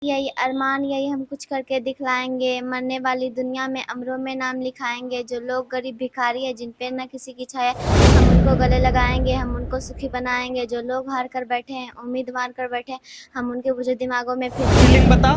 यही अरमान, यही हम कुछ करके दिखलाएंगे। मरने वाली दुनिया में अमरों में नाम लिखाएंगे। जो लोग गरीब भिखारी है, जिन पे न किसी की छाया, हम उनको गले लगाएंगे, हम उनको सुखी बनाएंगे। जो लोग हार कर बैठे हैं, उम्मीदवार कर बैठे हैं, हम उनके बुझे दिमागों में फिर स्पेलिंग बताओ।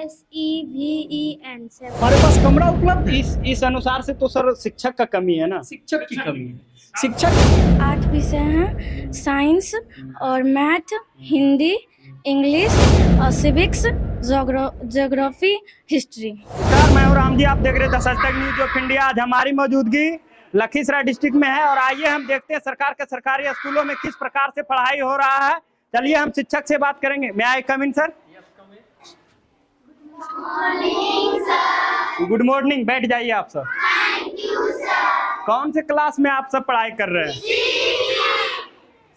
SEVEN से। हमारे पास कमरा उपलब्ध इस अनुसार से तो सर शिक्षक का कमी है ना, शिक्षक की कमी है। शिक्षक 8 विषय हैं, साइंस और मैथ, हिंदी, इंग्लिश और सिविक्स, ज्योग्राफी, हिस्ट्री। नमस्कार, मैं हूं राम जी, आप देख रहे हैं 10 आज तक न्यूज ऑफ इंडिया। आज हमारी मौजूदगी लखीसराय डिस्ट्रिक्ट में है और आइए हम देखते हैं सरकार के सरकारी स्कूलों में किस प्रकार से पढ़ाई हो रहा है। चलिए हम शिक्षक से बात करेंगे। मैं आई कम इन सर? गुड मॉर्निंग, बैठ जाइए आप सर। Thank you sir. कौन से क्लास में आप सब पढ़ाई कर रहे हैं?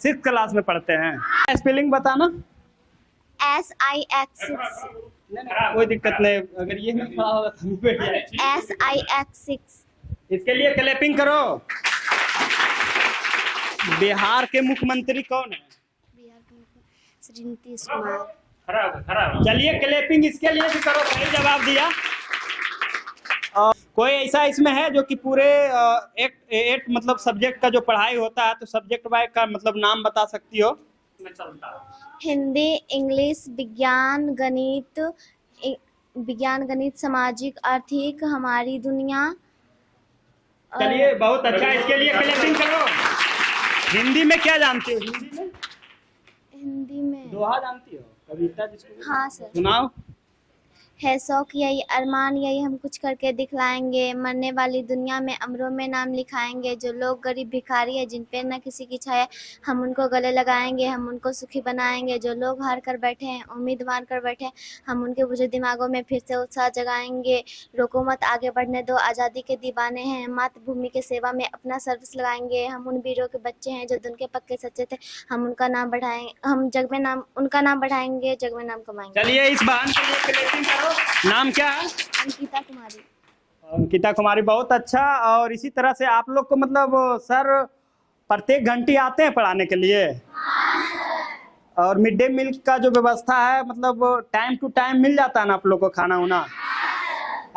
6th क्लास में पढ़ते हैं। स्पेलिंग बताना। SIX। कोई दिक्कत नहीं, अगर ये नहीं पढ़ा होगा तो बैठ जाए। SIX। इसके लिए क्लैपिंग करो। बिहार के मुख्यमंत्री कौन है? बिहार के मुख्यमंत्री श्री नीतीश कुमार। चलिए क्लैपिंग इसके लिए भी करो, सही जवाब दिया। कोई ऐसा इसमें है जो कि पूरे एक मतलब सब्जेक्ट का जो पढ़ाई होता है, तो सब्जेक्ट वाइज का मतलब नाम बता सकती हो? हिंदी, इंग्लिश, विज्ञान, गणित, सामाजिक, आर्थिक, हमारी दुनिया। चलिए बहुत अच्छा, इसके लिए क्लैपिंग करो। हिंदी में क्या जानती हो? हिंदी में दोहा जानती हो? कविता जिसको हाँ सर। सुनाओ। है शौक, यही अरमान, यही हम कुछ करके दिखलाएंगे। मरने वाली दुनिया में अमरों में नाम लिखाएंगे। जो लोग गरीब भिखारी है, जिन पे न किसी की छाया, हम उनको गले लगाएंगे, हम उनको सुखी बनाएंगे। जो लोग हार कर बैठे हैं, उम्मीदवार कर बैठे हैं, हम उनके बुझे दिमागों में फिर से उत्साह जगाएंगे। रोको मत, आगे बढ़ने दो, आज़ादी के दीवाने हैं। मातृभूमि के सेवा में अपना सर्विस लगाएंगे। हम उन वीरों के बच्चे हैं जो दुन के पक्के सच्चे थे। हम उनका नाम बढ़ाएंगे, हम जग में नाम, उनका नाम बढ़ाएंगे, जग में नाम कमाएंगे। चलिए इस बहन के लिए क्लैपिंग करो। नाम क्या है? अंकिता कुमारी। अंकिता कुमारी, बहुत अच्छा। और इसी तरह से आप लोग को मतलब सर प्रत्येक घंटे आते हैं पढ़ाने के लिए? और मिड डे मील का जो व्यवस्था है, मतलब टाइम टू टाइम मिल जाता है ना आप लोग को खाना वाना?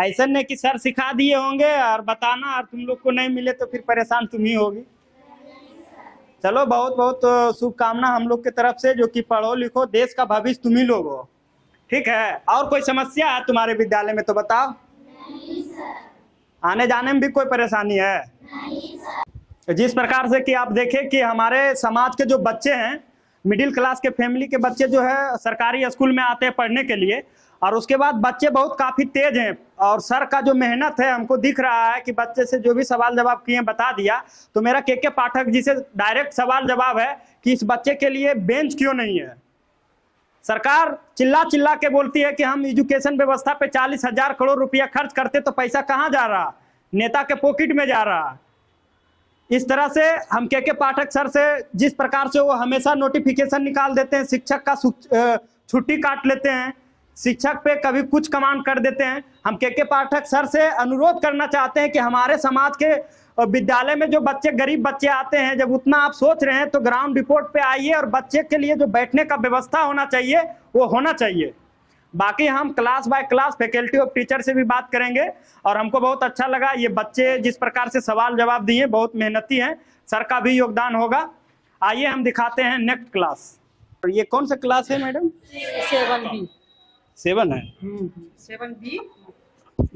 ऐसा नहीं कि सर सिखा दिए होंगे और बताना और तुम लोग को नहीं मिले तो फिर परेशान तुम ही होगी। चलो बहुत बहुत शुभकामना हम लोग की तरफ से, जो कि पढ़ो लिखो, देश का भविष्य तुम ही लोग हो। ठीक है, और कोई समस्या है तुम्हारे विद्यालय में तो बताओ। नहीं सर। आने जाने में भी कोई परेशानी है? नहीं सर। जिस प्रकार से कि आप देखें कि हमारे समाज के जो बच्चे हैं, मिडिल क्लास के फैमिली के बच्चे जो है सरकारी स्कूल में आते हैं पढ़ने के लिए, और उसके बाद बच्चे बहुत काफ़ी तेज हैं। और सर का जो मेहनत है हमको दिख रहा है कि बच्चे से जो भी सवाल जवाब किए बता दिया। तो मेरा के पाठक जी से डायरेक्ट सवाल जवाब है कि इस बच्चे के लिए बेंच क्यों नहीं है? सरकार चिल्ला के बोलती है कि हम एजुकेशन व्यवस्था पे 40,000 करोड़ रुपया खर्च करते, तो पैसा कहाँ जा रहा? नेता के पॉकेट में जा रहा। इस तरह से हम के पाठक सर से, जिस प्रकार से वो हमेशा नोटिफिकेशन निकाल देते हैं, शिक्षक का छुट्टी काट लेते हैं, शिक्षक पे कभी कुछ कमांड कर देते हैं, हम के पाठक सर से अनुरोध करना चाहते हैं कि हमारे समाज के विद्यालय में जो बच्चे, गरीब बच्चे आते हैं, जब उतना आप सोच रहे हैं तो ग्राउंड रिपोर्ट पे आइए और बच्चे के लिए जो बैठने का व्यवस्था होना चाहिए वो होना चाहिए। बाकी हम class by class faculty of teacher से भी बात करेंगे। और हमको बहुत अच्छा लगा, ये बच्चे जिस प्रकार से सवाल जवाब दिए बहुत मेहनती हैं, सर का भी योगदान होगा। आइए हम दिखाते हैं नेक्स्ट क्लास। और ये कौन सा क्लास है मैडम? 7B। 7 है? 7B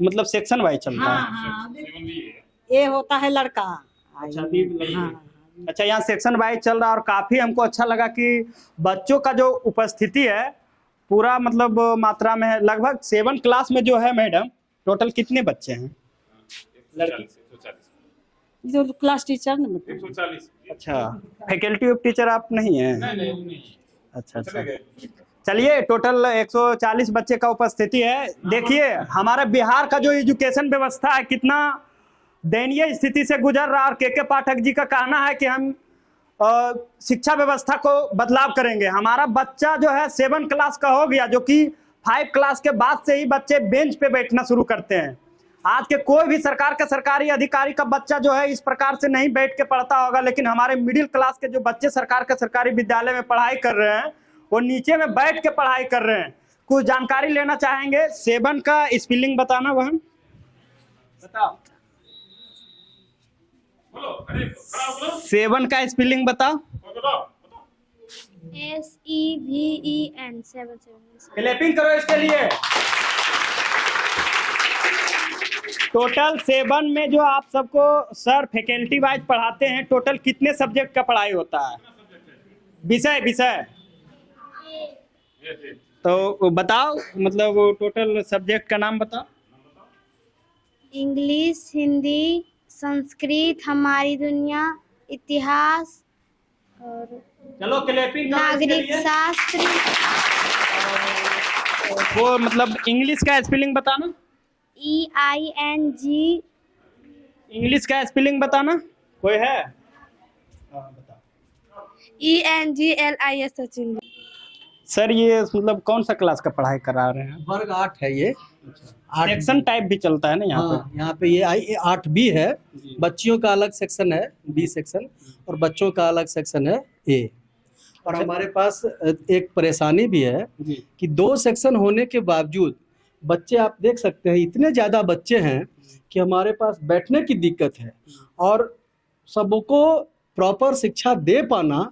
मतलब सेक्शन वाइज चल रहा है? हाँ। ये होता है लड़का। अच्छा, हाँ। अच्छा, यहाँ सेक्शन वाइज चल रहा है। और काफी हमको अच्छा लगा कि बच्चों का जो उपस्थिति है पूरा मतलब मात्रा में है। लगभग 7 क्लास में जो है मैडम टोटल कितने बच्चे हैं? लड़की जो क्लास टीचर न 140। अच्छा, फैकल्टी ऑफ टीचर आप नहीं है? नहीं। अच्छा। चलिए टोटल 140 बच्चे का उपस्थिति है। देखिए हमारे बिहार का जो एजुकेशन व्यवस्था है कितना दयनीय स्थिति से गुजर रहा। और के पाठक जी का कहना है कि हम शिक्षा व्यवस्था को बदलाव करेंगे। हमारा बच्चा जो है 7 क्लास का हो गया, जो कि 5 क्लास के बाद से ही बच्चे बेंच पे बैठना शुरू करते हैं। आज के कोई भी सरकार का सरकारी अधिकारी का बच्चा जो है इस प्रकार से नहीं बैठ के पढ़ता होगा, लेकिन हमारे मिडिल क्लास के जो बच्चे सरकार के सरकारी विद्यालय में पढ़ाई कर रहे हैं वो नीचे में बैठ के पढ़ाई कर रहे हैं। कुछ जानकारी लेना चाहेंगे। 7 का स्पेलिंग बताना बहन, बताओ। 7 का स्पेलिंग बताओ। SEVEN 7 क्लैपिंग करो इसके लिए। टोटल 7 में जो आप सबको सर फैकल्टी वाइज पढ़ाते हैं, टोटल कितने सब्जेक्ट का पढ़ाई होता है? विषय विषय तो बताओ, मतलब टोटल सब्जेक्ट का नाम बताओ। इंग्लिश, हिंदी, संस्कृत, हमारी दुनिया, इतिहास और चलो क्लैपिंग करो इसके नागरिक लिए। शास्त्र। वो मतलब इंग्लिश का स्पेलिंग बताना। EING इंग्लिश का स्पेलिंग बताना, कोई है? बताओ। ENGLIS सचिन। सर ये मतलब कौन सा क्लास का पढ़ाई करा रहे हैं? वर्ग 8 है ये। सेक्शन टाइप भी चलता है ना यहाँ पे? हाँ, यहाँ पे ये 8B है। बच्चियों का अलग सेक्शन है B सेक्शन, और बच्चों का अलग सेक्शन है A। और हमारे पास एक परेशानी भी है जी। कि 2 सेक्शन होने के बावजूद बच्चे, आप देख सकते हैं इतने ज़्यादा बच्चे हैं कि हमारे पास बैठने की दिक्कत है, और सबको प्रॉपर शिक्षा दे पाना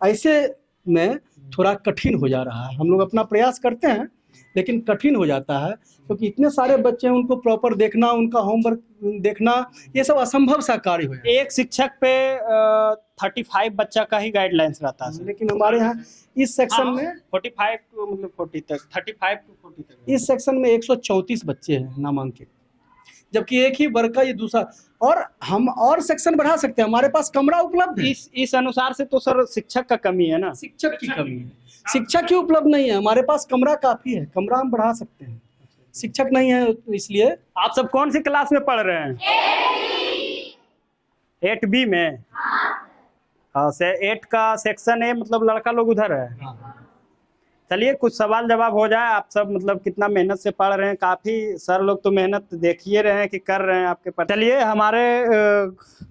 ऐसे में थोड़ा कठिन हो जा रहा है। हम लोग अपना प्रयास करते हैं लेकिन कठिन हो जाता है, क्योंकि इतने सारे बच्चे हैं, उनको प्रॉपर देखना, उनका होमवर्क देखना, ये सब असंभव सा कार्य हो जाता है। एक शिक्षक पे 35 बच्चा का ही गाइडलाइंस रहता है। लेकिन हमारे यहाँ इस सेक्शन में 45 मतलब 40 तक, 35 to 40 तक। इस सेक्शन में 134 बच्चे हैं नामांकित, जबकि एक ही वर्ग का ये दूसरा। और हम और सेक्शन बढ़ा सकते हैं, हमारे पास कमरा उपलब्ध है। इस अनुसार से तो सर शिक्षक का कमी है ना? शिक्षक की कमी है, शिक्षक ही उपलब्ध नहीं है। हमारे पास कमरा काफी है, कमरा हम बढ़ा सकते हैं, शिक्षक नहीं है, तो इसलिए। आप सब कौन सी क्लास में पढ़ रहे हैं? 8B में। हाँ से 8 का सेक्शन है, मतलब लड़का लोग उधर है। चलिए कुछ सवाल जवाब हो जाए। आप सब मतलब कितना मेहनत से पढ़ रहे हैं, काफी सर लोग तो मेहनत देखिए रहे हैं कि कर रहे हैं आपके पास। चलिए हमारे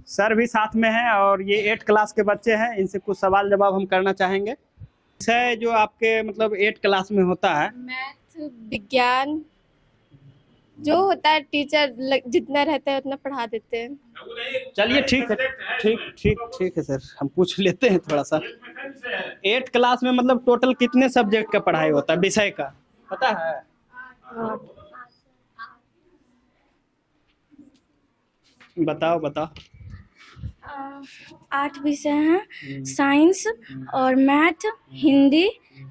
सर भी साथ में हैं और ये 8 क्लास के बच्चे हैं, इनसे कुछ सवाल जवाब हम करना चाहेंगे। विषय जो आपके मतलब 8 क्लास में होता है? मैथ, विज्ञान जो होता है, टीचर जितना रहता है उतना पढ़ा देते हैं। चलिए ठीक है, ठीक है सर, हम पूछ लेते हैं थोड़ा सा। 8 क्लास में मतलब टोटल कितने सब्जेक्ट का पढ़ाई होता है, विषय का पता है? बताओ बताओ। 8 विषय हैं, साइंस और मैथ, हिंदी,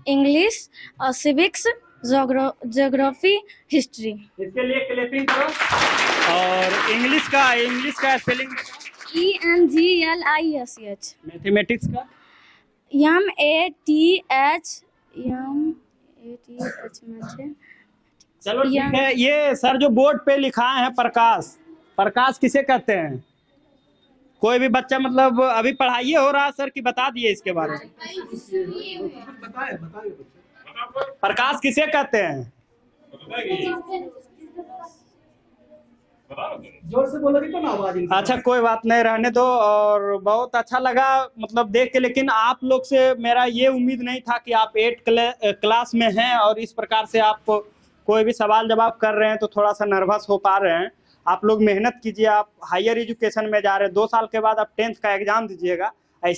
इंग्लिश और सिविक्स, ज्योग्राफी, हिस्ट्री। इसके लिए क्लैपिंग करो। और इंग्लिश का स्पेलिंग? ENGLISH। मैथमेटिक्स का? MATH। चलो ठीक है। ये सर जो बोर्ड पे लिखाए हैं प्रकाश किसे कहते हैं? कोई भी बच्चा मतलब अभी पढ़ाइए हो रहा सर कि बता दिए इसके बारे में? प्रकाश किसे कहते हैं? जोर से बोलोगे तो ना आवाज। अच्छा कोई बात नहीं, रहने दो। और बहुत अच्छा लगा मतलब देख के, लेकिन आप लोग से मेरा ये उम्मीद नहीं था कि आप 8 क्लास में हैं और इस प्रकार से आप कोई भी सवाल जवाब कर रहे हैं तो थोड़ा सा नर्वस हो पा रहे हैं। आप लोग मेहनत कीजिए, आप हायर एजुकेशन में जा रहे हैं, 2 साल के बाद आप 10th का एग्जाम दीजिएगा।